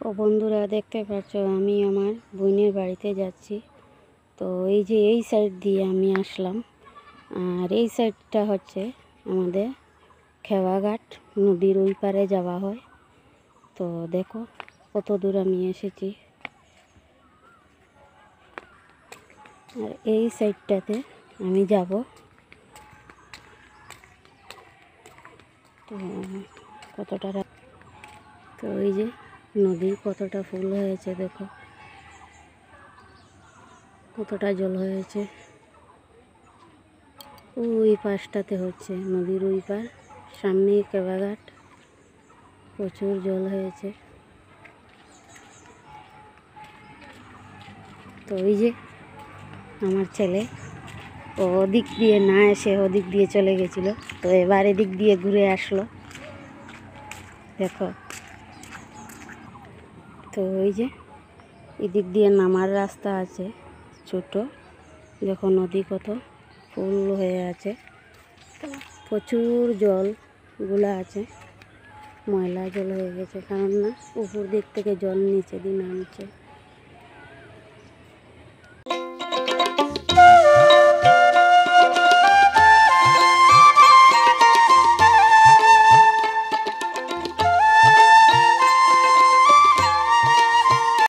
ও বন্ধুরা, দেখতে পাচ্ছ আমি আমার বোনের বাড়িতে যাচ্ছি। তো এই যে এই সাইড দিয়ে আমি আসলাম, আর এই সাইডটা হচ্ছে আমাদের খেওয়াঘাট, নদীর ওই পারে যাওয়া হয়। তো দেখো কত দূর আমি এসেছি। আর এই সাইডটাতে আমি যাব। তো কতটা তো এই যে নদী কতটা ফুল হয়েছে, দেখো কতটা জল হয়েছে। ওই পাশটাতে হচ্ছে নদীর ওই পার, সামনেই কেওয়াঘাট, প্রচুর জল হয়েছে। তো ওই যে আমার ছেলে, ও ওদিক দিয়ে না এসে ওদিক দিয়ে চলে গেছিলো, তো এবার এদিক দিয়ে ঘুরে আসলো। দেখো, তো ওই যে এদিক দিয়ে নামার রাস্তা আছে ছোট। দেখো নদী কত ফুল হয়ে আছে, প্রচুর জলগুলো আছে, ময়লা জল হয়ে গেছে, কারণ না উপর দিক থেকে জল নিচে দিয়ে নামছে।